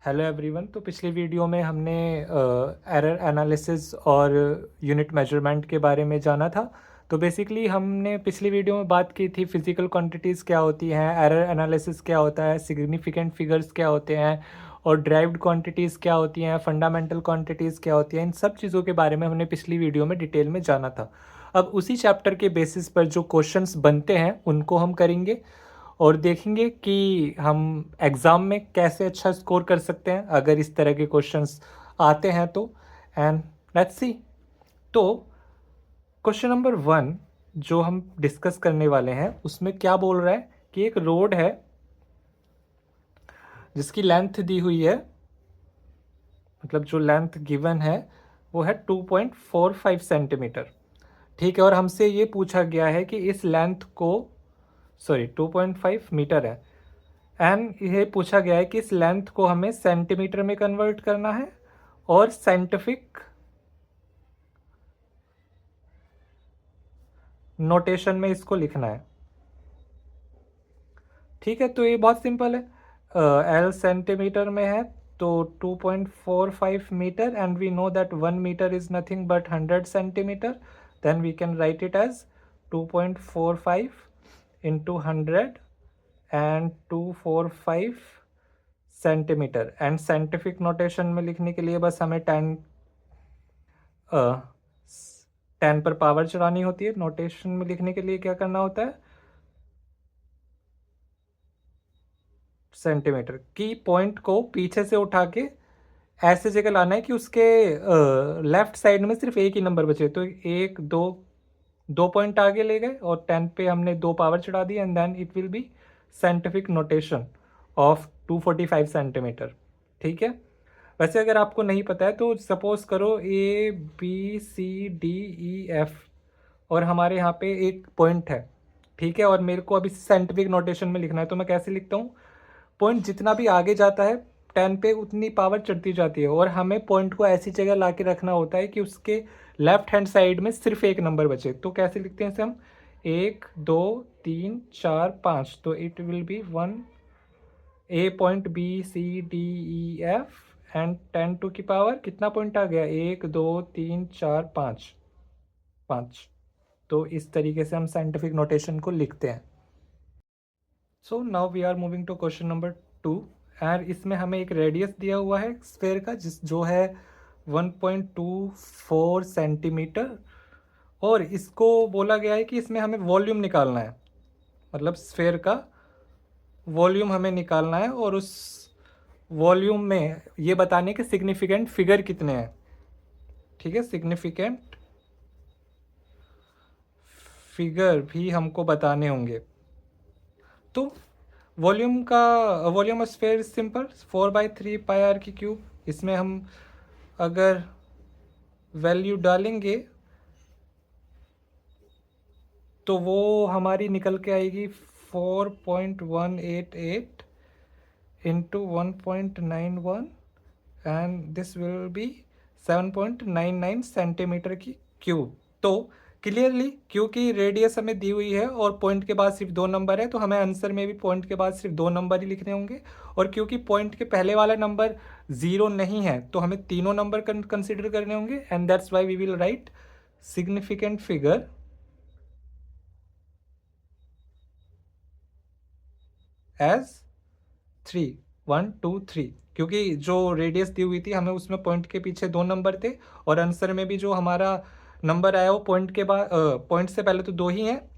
Hello everyone. तो पिछली video में हमने एरर एनालिसिस और यूनिट मेजरमेंट के बारे में जाना था। तो बेसिकली हमने पिछली वीडियो में बात की थी फिजिकल क्वांटिटीज़ क्या होती हैं, एरर एनालिसिस क्या होता है, सिग्निफिकेंट फिगर्स क्या होते हैं और ड्राइव्ड क्वांटिटीज़ क्या होती हैं, फंडामेंटल क्वांटिटीज़ क्या होती हैं। इन सब चीज़ों के बारे में हमने पिछली वीडियो में डिटेल में जाना था। अब उसी चैप्टर के बेसिस पर जो क्वेश्चंस बनते हैं उनको हम करेंगे और देखेंगे कि हम एग्ज़ाम में कैसे अच्छा स्कोर कर सकते हैं अगर इस तरह के क्वेश्चंस आते हैं तो। And let's see. तो क्वेश्चन नंबर 1 जो हम डिस्कस करने वाले हैं उसमें क्या बोल रहा है कि एक रोड है जिसकी लेंथ दी हुई है, मतलब जो लेंथ गिवन है वो है 2.45 सेंटीमीटर। ठीक है, और हमसे ये पूछा गया है कि इस लेंथ को, सॉरी 2.5 मीटर है, एंड ये पूछा गया है कि इस लेंथ को हमें सेंटीमीटर में कन्वर्ट करना है और साइंटिफिक नोटेशन में इसको लिखना है। ठीक है, तो ये बहुत सिंपल है। एल सेंटीमीटर में है तो 2.45 metre and we know that 1 metre is nothing but 100 centimetre. Then we can write it as 2.45 into 100 and 245 centimetre. And scientific notation में लिखने के लिए बस हमें 10 पर पावर चढ़ानी होती है। नोटेशन में लिखने के लिए क्या करना होता है, सेंटीमीटर की पॉइंट को पीछे से उठा के ऐसे जगह लाना है कि उसके लेफ्ट साइड में सिर्फ एक ही नंबर बचे। तो एक दो, 2 पॉइंट आगे ले गए और 10 पे हमने 2 पावर चढ़ा दी and then it will be scientific notation of 245 centimetre. ठीक है, वैसे अगर आपको नहीं पता है तो सपोज करो A B C D E F और हमारे यहाँ पे एक पॉइंट है। ठीक है, और मेरे को अभी साइंटिफिक नोटेशन में लिखना है तो मैं कैसे लिखता हूँ, पॉइंट जितना भी आगे जाता है 10 पे उतनी पावर चढ़ती जाती है और हमें पॉइंट को ऐसी जगह ला के रखना होता है कि उसके लेफ्ट हैंड साइड में सिर्फ एक नंबर बचे। तो कैसे लिखते हैं इसे हम, 1 2 3 4 5, तो it will be 1 A point B C D E F and 10 to की पावर कितना पॉइंट आ गया, 1 2 3 4 5, 5। तो इस तरीके से हम साइंटिफिक नोटेशन को लिखते हैं। So now we are moving to question number 2। And इसमें हमें एक रेडियस दिया हुआ है स्फेयर का जो है 1.24 सेंटीमीटर और इसको बोला गया है कि इसमें हमें वॉल्यूम निकालना है, मतलब स्फेयर का वॉल्यूम हमें निकालना है और उस वॉल्यूम में ये बताने के सिग्निफिकेंट फिगर कितने हैं। ठीक है, सिग्निफिकेंट फिगर भी हमको बताने होंगे। तो volume of sphere simple 4/3 πr³ इसमें हम अगर वैल्यू डालेंगे तो वो हमारी निकल के आएगी 4.188 into 1.91 and this will B 7.99 centimetre की क्यूब। तो क्लियरली क्योंकि रेडियस हमें दी हुई है और पॉइंट के बाद सिर्फ 2 नंबर है तो हमें आंसर में भी पॉइंट के बाद सिर्फ 2 नंबर ही लिखने होंगे। और क्योंकि पॉइंट के पहले वाला नंबर 0 नहीं है तो हमें तीनों नंबर कंसिडर करने होंगे and that's why we will write significant figure as 3, 1 2 3। क्योंकि जो रेडियस दी हुई थी हमें उसमें पॉइंट के पीछे 2 नंबर थे और आंसर में भी जो हमारा नंबर आया वो पॉइंट के बाद पॉइंट से पहले तो 2 ही हैं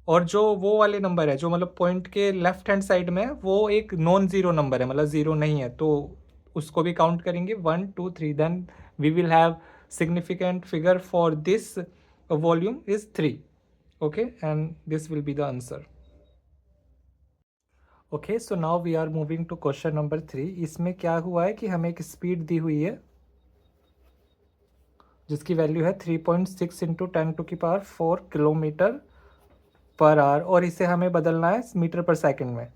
और जो वो वाले नंबर है जो मतलब पॉइंट के लेफ्ट हैंड साइड में है वो एक नॉन ज़ीरो नंबर है, मतलब ज़ीरो नहीं है, तो उसको भी काउंट करेंगे 1 2 3। Then we will have significant figure for this volume is 3। Okay, and this will be the answer. Okay, so now we are moving to question number 3। इसमें क्या हुआ है कि हमें एक स्पीड दी हुई है जिसकी वैल्यू है 3.6 इंटू 10⁴ किलोमीटर पर आवर और इसे हमें बदलना है मीटर पर सेकंड में।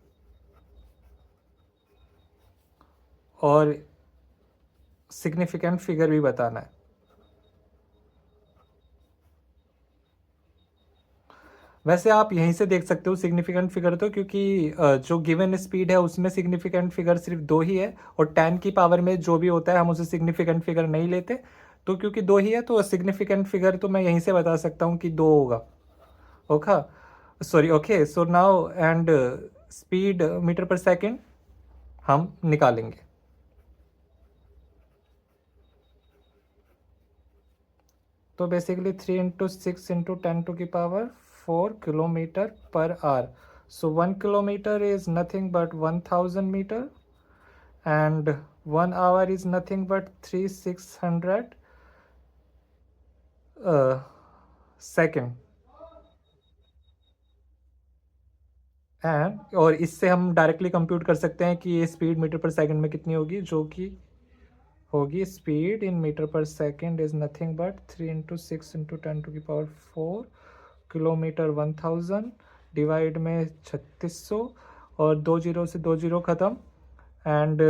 और सिग्निफिकेंट फिगर भी बताना है। वैसे आप यहीं से देख सकते हो सिग्निफिकेंट फिगर तो, क्योंकि जो गिवन स्पीड है उसमें सिग्निफिकेंट फिगर सिर्फ 2 ही है, और 10 की पावर में जो भी होता है हम उसे सिग्निफिकेंट फिगर नहीं लेते। तो क्योंकि 2 ही है तो सिग्निफिकेंट फिगर तो मैं यहीं से बता सकता हूँ कि 2 होगा। Okay, sorry, okay, so now and speed metre पर सेकेंड हम निकालेंगे। तो basically 3 into 6 into 10⁴ kilometre per hour. So 1 kilometer is nothing but 1000 meter, and 1 hour is nothing but 3600 second. And और इससे हम डायरेक्टली कंप्यूट कर सकते हैं कि ये स्पीड मीटर पर सेकंड में कितनी होगी, जो कि होगी स्पीड इन मीटर पर second is nothing but 3 into 6 into 10⁴ kilometre 1000 divide में 3600, और 2 जीरो से 2 जीरो ख़त्म, एंड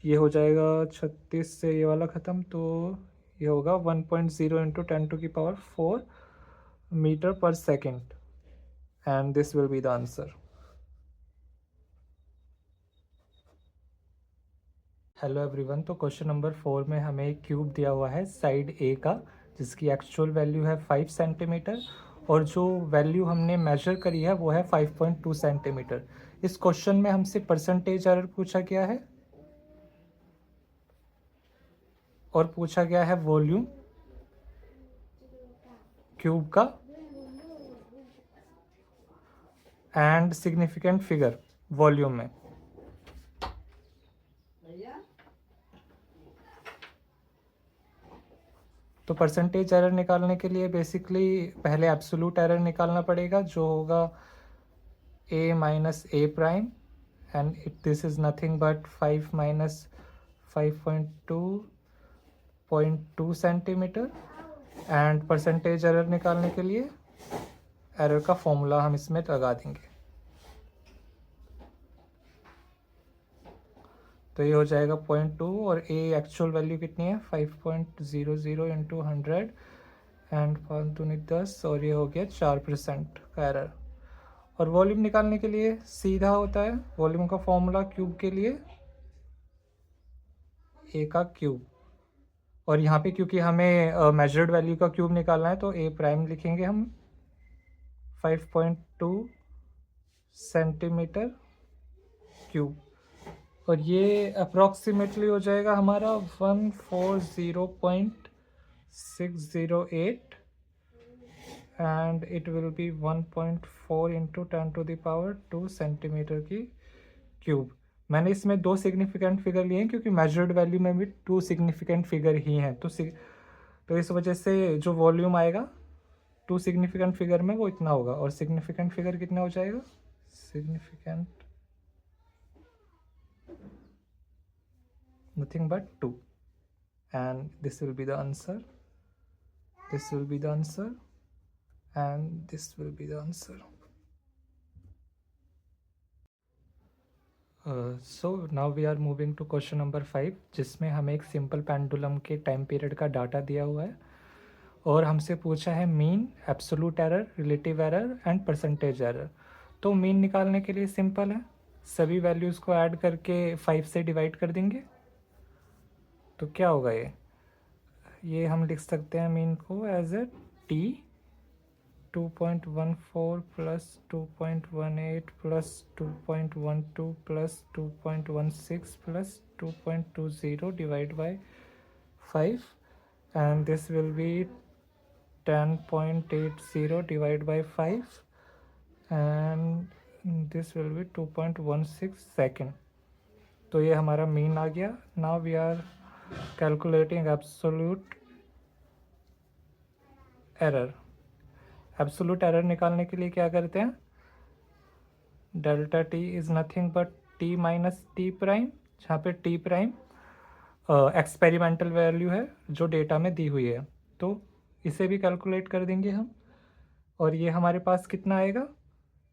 ये हो जाएगा 36 से ये वाला ख़त्म, तो ये होगा 1.0 इंटू 10⁴ मीटर पर second, and this will be the answer. Hello everyone, तो क्वेश्चन नंबर 4 में हमें एक क्यूब दिया हुआ है साइड ए का, जिसकी एक्चुअल वैल्यू है 5 सेंटीमीटर, और जो वैल्यू हमने मेजर करी है वो है 5.2 सेंटीमीटर। इस क्वेश्चन में हमसे परसेंटेज एरर पूछा गया है, और पूछा गया है वॉल्यूम क्यूब का, एंड सिग्निफिकेंट फिगर वॉल्यूम में। तो परसेंटेज एरर निकालने के लिए बेसिकली पहले एब्सोल्यूट एरर निकालना पड़ेगा, जो होगा a minus A prime, and this is nothing but 5 minus 5.2 centimetre. And percentage error निकालने के लिए एरर का फॉर्मूला हम इसमें लगा देंगे, तो ये हो जाएगा 0.2, और ए एक्चुअल वैल्यू कितनी है 5.00 इंटू 100, एंड 5 दूनी 10, और ये हो गया 4% का एरर। और वॉल्यूम निकालने के लिए सीधा होता है वॉल्यूम का फॉर्मूला क्यूब के लिए ए का क्यूब, और यहाँ पे क्योंकि हमें मेजर्ड वैल्यू का क्यूब निकालना है तो ए प्राइम लिखेंगे हम 5.2 सेंटीमीटर क्यूब, और ये अप्रॉक्सीमेटली हो जाएगा हमारा 140.608, and it will B 1.4 into 10⁻² centimetre की क्यूब। मैंने इसमें 2 सिग्निफिकेंट फिगर लिए हैं क्योंकि मेजर्ड वैल्यू में भी 2 सिग्निफिकेंट फिगर ही हैं, तो इस वजह से जो वॉल्यूम आएगा 2 सिग्निफिकेंट फिगर में वो इतना होगा, और सिग्निफिकेंट फिगर कितना हो जाएगा, significant nothing but 2, and this will be the answer, this will be the answer, and this will be the answer. So now we are moving to question number 5, जिसमें हमें एक सिंपल पेंडुलम के time period का data दिया हुआ है, और हमसे पूछा है mean, absolute error, relative error and percentage error. तो मीन निकालने के लिए सिंपल है, सभी वैल्यूज़ को ऐड करके 5 से डिवाइड कर देंगे, तो क्या होगा ये हम लिख सकते हैं मीन को as a T 2.14 plus 2.18 plus 2.12 plus 2.16 plus 2.20 divide by 5, and this will be 10.80 divide by 5, and this will be 2.16 second. तो ये हमारा मीन आ गया। Now we are calculating absolute error. Absolute error निकालने के लिए क्या करते हैं, delta T is nothing but T minus T prime, जहाँ पे टी प्राइम एक्सपेरिमेंटल वैल्यू है जो डेटा में दी हुई है, तो इसे भी कैलकुलेट कर देंगे हम, और ये हमारे पास कितना आएगा,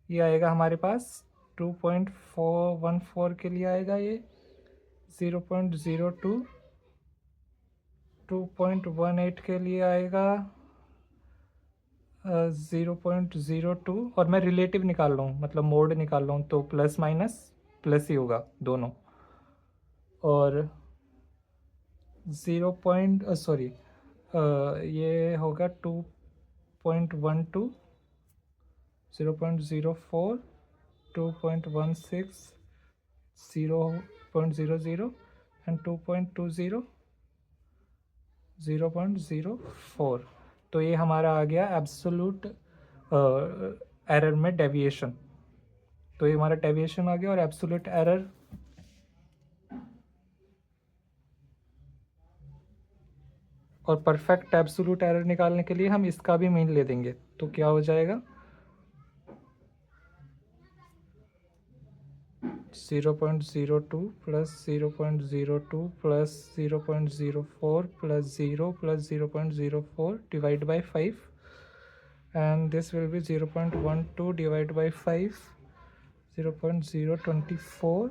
ये आएगा हमारे पास 2.414 के लिए आएगा ये 0.02, 2.18 के लिए आएगा 0.02 और मैं रिलेटिव निकाल रहा हूँ, मतलब मोड निकाल रहा हूँ, तो प्लस माइनस प्लस ही होगा दोनों। और ये होगा 2.12, 0.04, 2.16, 0.00 एंड 2.20, 0.04। तो ये हमारा आ गया एब्सोल्यूट एरर में डेविएशन। तो ये हमारा डेविएशन आ गया। और एब्सोल्यूट एरर और परफेक्ट एब्सोल्यूट एरर निकालने के लिए हम इसका भी मीन ले देंगे। तो क्या हो जाएगा, 0.02 plus 0.02 plus 0.04 plus 0 plus 0.04 divide by 5, and this will be 0.12 divided by 5, 0.024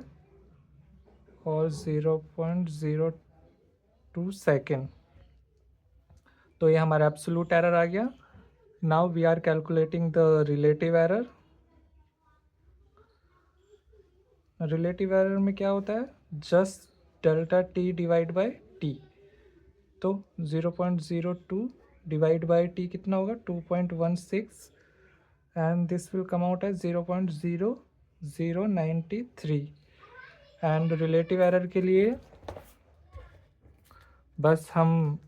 और 0.02 सेकेंड। तो ये हमारा एब्सोल्यूट एरर आ गया। Now we are calculating the relative error. Relative error में क्या होता है, just delta T divide by T. तो 0.02 डिवाइड बाय टी कितना होगा, 2.16, and this will come out as 0.0093। एंड रिलेटिव एरर के लिए बस हम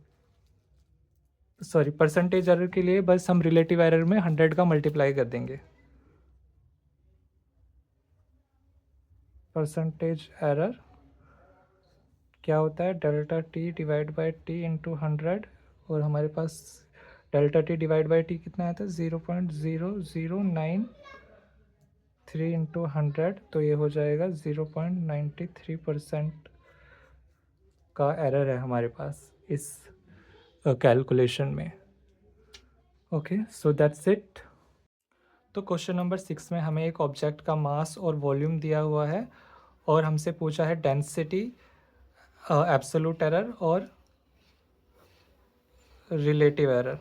परसेंटेज एरर के लिए बस हम रिलेटिव एरर में 100 का मल्टीप्लाई कर देंगे। परसेंटेज एरर क्या होता है, delta T divide by T into 100, और हमारे पास delta T divide by T कितना आता है, 0.0093 इंटू 100। तो ये हो जाएगा 0.93% का एरर है हमारे पास इस कैलकुलेशन में। Okay, so that's it. तो क्वेश्चन नंबर 6 में हमें एक ऑब्जेक्ट का मास और वॉल्यूम दिया हुआ है और हमसे पूछा है डेंसिटी, एब्सोल्यूट एरर और रिलेटिव एरर।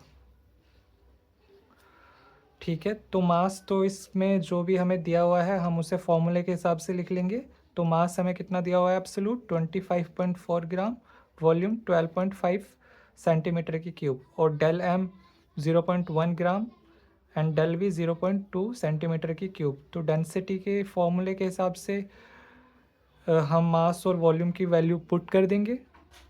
ठीक है, तो मास तो इसमें जो भी हमें दिया हुआ है हम उसे फॉर्मूले के हिसाब से लिख लेंगे। तो मास हमें कितना दिया हुआ है, एब्सोल्यूट 25.4 ग्राम, वॉल्यूम 12.5 सेंटीमीटर की क्यूब, और del M 0.1 gram and del V 0.2 centimetre की क्यूब। तो डेंसिटी के फॉर्मूले के हिसाब से हम मास और वॉल्यूम की वैल्यू पुट कर देंगे,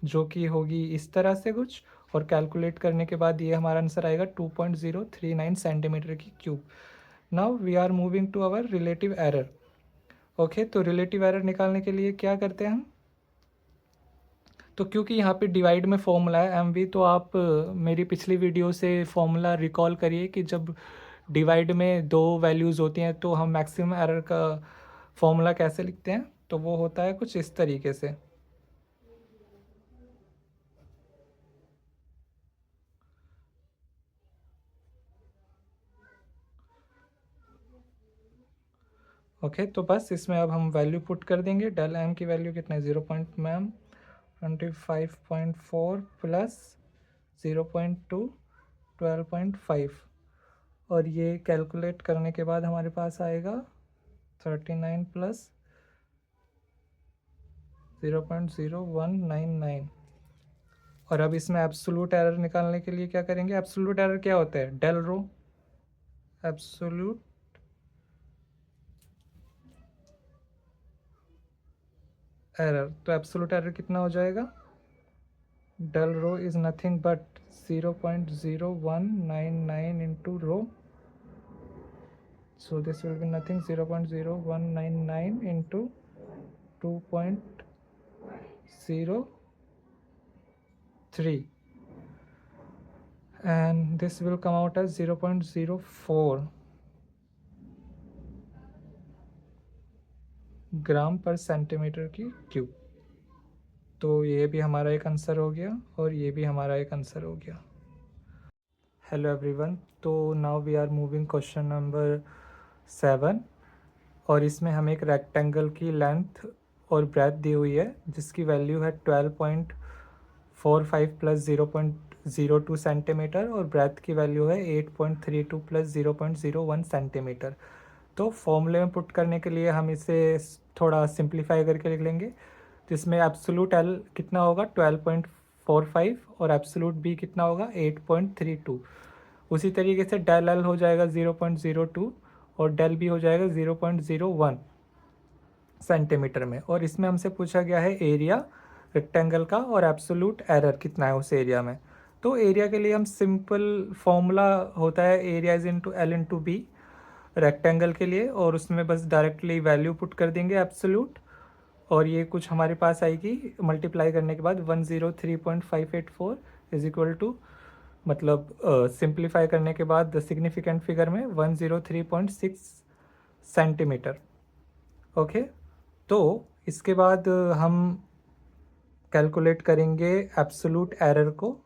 जो कि होगी इस तरह से कुछ, और कैलकुलेट करने के बाद ये हमारा आंसर आएगा 2.039 सेंटीमीटर की cube. Now we are moving to our relative error. Okay, तो रिलेटिव एरर निकालने के लिए क्या करते हैं हम, तो क्योंकि यहाँ पे डिवाइड में फॉर्मूला है एम वी, तो आप मेरी पिछली वीडियो से फॉर्मूला रिकॉल करिए कि जब डिवाइड में दो वैल्यूज़ होती हैं तो हम मैक्सिमम एरर का फॉर्मूला कैसे लिखते हैं। तो वो होता है कुछ इस तरीके से। ओके, तो बस इसमें अब हम वैल्यू पुट कर देंगे। डेल एम की वैल्यू कितना है, 25.4 प्लस 0.2 12.5, और ये कैलकुलेट करने के बाद हमारे पास आएगा 39 प्लस 0.0199। और अब इसमें एब्सोल्यूट एरर निकालने के लिए क्या करेंगे, एब्सोल्यूट एरर क्या होता है, डेल रो एब्सोल्यूट एरर। तो एब्सोल्यूट एरर कितना हो जाएगा, del rho is nothing but 0.0199 into rho, so this will be nothing 0.0199 into 2.03, and this will come out as 0.04 ग्राम पर सेंटीमीटर की क्यूब। तो ये भी हमारा एक आंसर हो गया और ये भी हमारा एक आंसर हो गया। हेलो एवरीवन, तो now we are moving question number 7, और इसमें हमें एक रेक्टेंगल की लेंथ और ब्रेथ दी हुई है जिसकी वैल्यू है 12.45 प्लस 0.02 सेंटीमीटर और ब्रेथ की वैल्यू है 8.32 प्लस 0.01 सेंटीमीटर। तो फॉर्मूले में पुट करने के लिए हम इसे थोड़ा सिंप्लीफाई करके लिख लेंगे, जिसमें एब्सोलूट एल कितना होगा 12.45 और एब्सोलूट बी कितना होगा 8.32। उसी तरीके से डेल एल हो जाएगा 0.02 और डेल बी हो जाएगा 0.01 सेंटीमीटर में। और इसमें हमसे पूछा गया है एरिया रेक्टेंगल का और एब्सोलूट एरर कितना है उस एरिया में। तो एरिया के लिए हम सिंपल फॉर्मूला होता है area is into L into B rectangle के लिए, और उसमें बस डायरेक्टली वैल्यू पुट कर देंगे एब्सोलूट, और ये कुछ हमारे पास आएगी मल्टीप्लाई करने के बाद 103.584 इज इक्वल टू, मतलब सिंप्लीफाई करने के बाद द सिग्निफिकेंट फिगर में 103.6 सेंटीमीटर। ओके, तो इसके बाद हम कैलकुलेट करेंगे एब्सोलूट एरर को,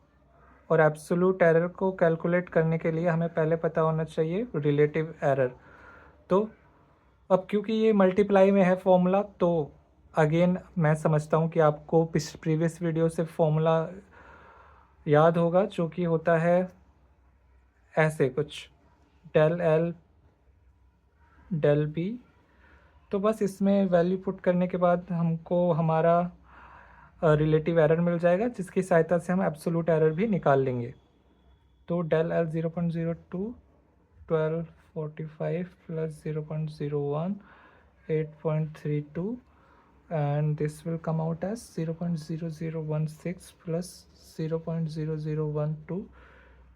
और एब्सोलूट एरर को कैलकुलेट करने के लिए हमें पहले पता होना चाहिए रिलेटिव एरर। तो अब क्योंकि ये मल्टीप्लाई में है फॉर्मूला, तो अगेन मैं समझता हूँ कि आपको प्रीवियस वीडियो से फॉर्मूला याद होगा, जो कि होता है ऐसे कुछ डेल एल डेल बी। तो बस इसमें वैल्यू पुट करने के बाद हमको हमारा रिलेटिव एरर मिल जाएगा, जिसकी सहायता से हम एब्सोलूट एरर भी निकाल लेंगे। तो del L 0.02 1245 plus 0.01 8.32 and this will come out as 0.0016 plus 0.0012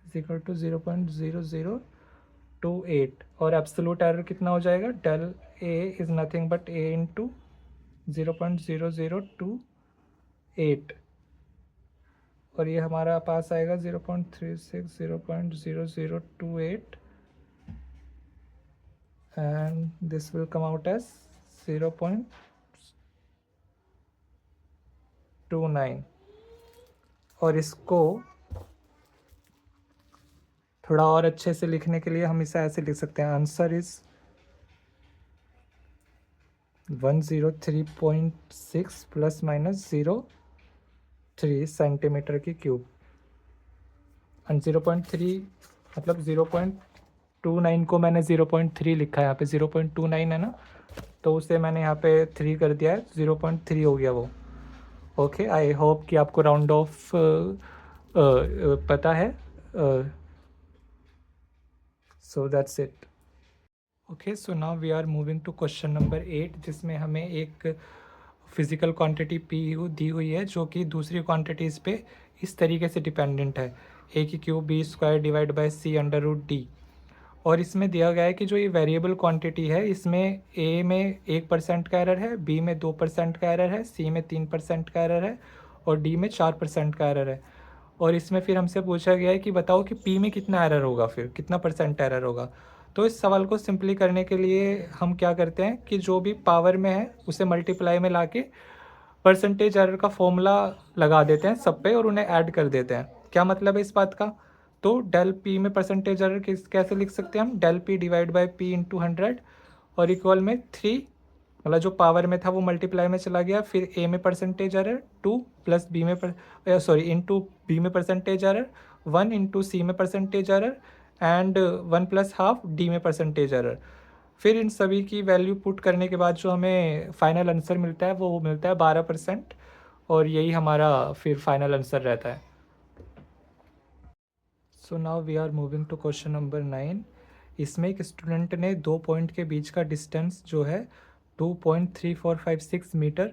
is equal to 0.0028। और एब्सोलूट एरर कितना हो जाएगा, del A is nothing but A into 0.0028, और ये हमारा पास आएगा 0.36 0.0028 and this will come out as 0.29। और इसको थोड़ा और अच्छे से लिखने के लिए हम इसे ऐसे लिख सकते हैं, answer is 103.6 plus minus 0.3 centimetre की क्यूब। एंड 0.3 मतलब 0.29 को मैंने 0.3 लिखा है, यहाँ पे 0.29 है ना, तो उसे मैंने यहाँ पे 3 कर दिया है, 0.3 हो गया वो। ओके, आई होप कि आपको राउंड ऑफ पता है। So that's it. Okay, so now we are moving to question number 8, जिसमें हमें एक फिजिकल क्वांटिटी पी दी हुई है, जो कि दूसरी क्वांटिटीज़ पे इस तरीके से डिपेंडेंट है, ए की cube B square divide by C under root D. और इसमें दिया गया है कि जो ये वेरिएबल क्वांटिटी है, इसमें ए में 1% का एरर है, बी में 2% का एरर है, सी में 3% का एरर है और डी में 4% का एरर है। और इसमें फिर हमसे पूछा गया है कि बताओ कि पी में कितना एरर होगा, फिर कितना परसेंट एरर होगा। तो इस सवाल को सिंपली करने के लिए हम क्या करते हैं कि जो भी पावर में है उसे मल्टीप्लाई में लाके परसेंटेज एरर का फॉर्मूला लगा देते हैं सब पे और उन्हें ऐड कर देते हैं। क्या मतलब है इस बात का, तो डेल पी में परसेंटेज एरर कैसे लिख सकते हैं हम, del P divide by P into 100 और इक्वल में 3, मतलब जो पावर में था वो मल्टीप्लाई में चला गया, फिर ए में परसेंटेज एरर 2 प्लस बी में इंटू बी में परसेंटेज एरर 1 इंटू सी में percentage error and 1 plus half D में परसेंटेज एरर। फिर इन सभी की वैल्यू पुट करने के बाद जो हमें फाइनल आंसर मिलता है वो मिलता है 12%, और यही हमारा फिर फाइनल आंसर रहता है। So now we are moving to question number 9। इसमें एक स्टूडेंट ने 2 पॉइंट के बीच का डिस्टेंस जो है 2.3456 मीटर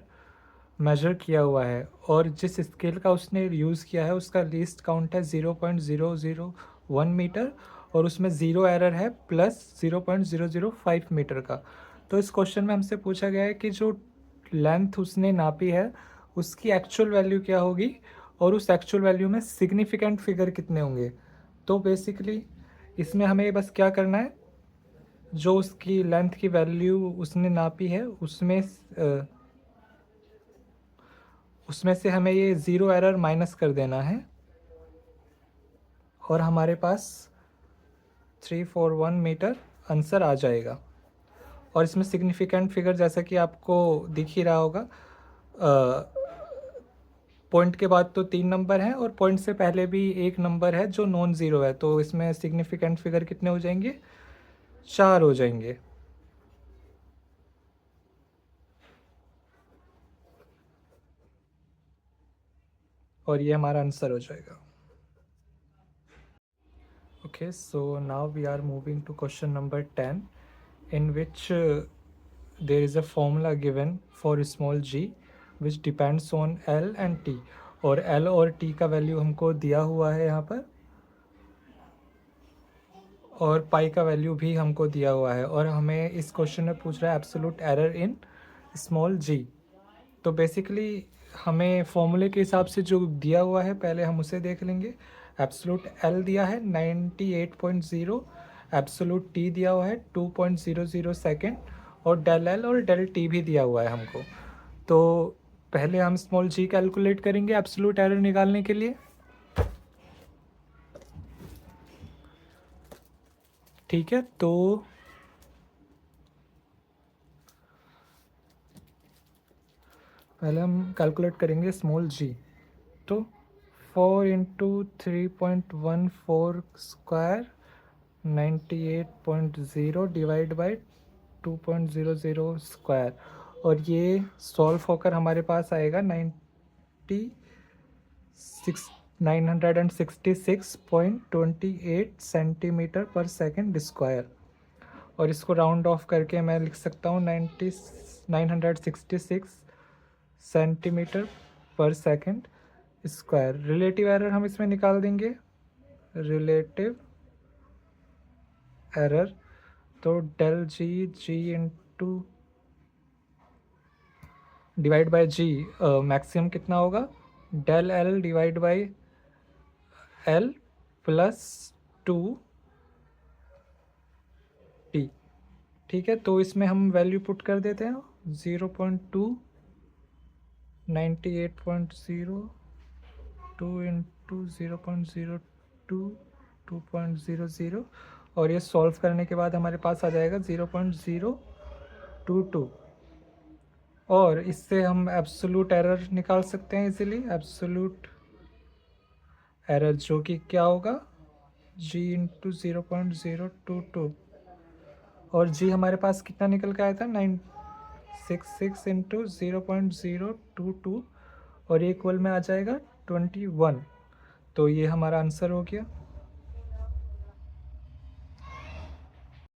मेजर किया हुआ है, और जिस स्केल का उसने यूज़ किया है उसका लीस्ट काउंट है 0.001 मीटर और उसमें ज़ीरो एरर है प्लस 0.005 मीटर का। तो इस क्वेश्चन में हमसे पूछा गया है कि जो लेंथ उसने नापी है उसकी एक्चुअल वैल्यू क्या होगी और उस एक्चुअल वैल्यू में सिग्निफिकेंट फिगर कितने होंगे। तो बेसिकली इसमें हमें बस क्या करना है, जो उसकी लेंथ की वैल्यू उसने नापी है उसमें से हमें ये ज़ीरो एरर माइनस कर देना है, और हमारे पास 341 मीटर आंसर आ जाएगा। और इसमें सिग्निफिकेंट फिगर जैसा कि आपको दिख ही रहा होगा पॉइंट के बाद तो 3 नंबर हैं और पॉइंट से पहले भी एक नंबर है जो नॉन ज़ीरो है, तो इसमें सिग्निफिकेंट फिगर कितने हो जाएंगे? 4 हो जाएंगे। और ये हमारा आंसर हो जाएगा। Okay, so now we are moving to question number 10, in which there is a formula given for small g which depends on L and T, और L और T का वैल्यू हमको दिया हुआ है यहाँ पर, और पाई का वैल्यू भी हमको दिया हुआ है, और हमें इस क्वेश्चन में पूछ रहा है एब्सोल्यूट एरर इन स्मॉल जी। तो बेसिकली हमें फॉर्मूले के हिसाब से जो दिया हुआ है पहले हम उसे देख लेंगे। एब्सोल्यूट एल दिया है 98.0, एब्सोल्यूट टी दिया हुआ है 2.00 सेकेंड, और डेल एल और डेल टी भी दिया हुआ है हमको। तो पहले हम स्मॉल जी कैलकुलेट करेंगे एब्सोल्यूट एरर निकालने के लिए। ठीक है, तो पहले हम कैलकुलेट करेंगे स्मॉल जी। तो 4 into 3.14 square 98.0 divide by 2.00 square, और ये सॉल्व होकर हमारे पास आएगा 966.28 सेंटीमीटर पर सेकेंड स्क्वायर, और इसको राउंड ऑफ करके मैं लिख सकता हूँ 966 सेंटीमीटर पर सेकेंड स्क्वायर। रिलेटिव एरर हम इसमें निकाल देंगे, रिलेटिव एरर, तो del G G into divide by G, maximum कितना होगा? Del L divide by L plus 2 T. ठीक है, तो इसमें हम वैल्यू पुट कर देते हैं 0.2, 98.0, 2 इंटू 0.02, 2.00, और ये सॉल्व करने के बाद हमारे पास आ जाएगा 0.022, और इससे हम एब्सोल्यूट एरर निकाल सकते हैं इजीली। एब्सोल्यूट एरर जो कि क्या होगा? g इंटू 0.022, और g हमारे पास कितना निकल के आया था? 966 इंटू 0.022, और ये इक्वल में आ जाएगा 21। तो ये हमारा आंसर हो गया।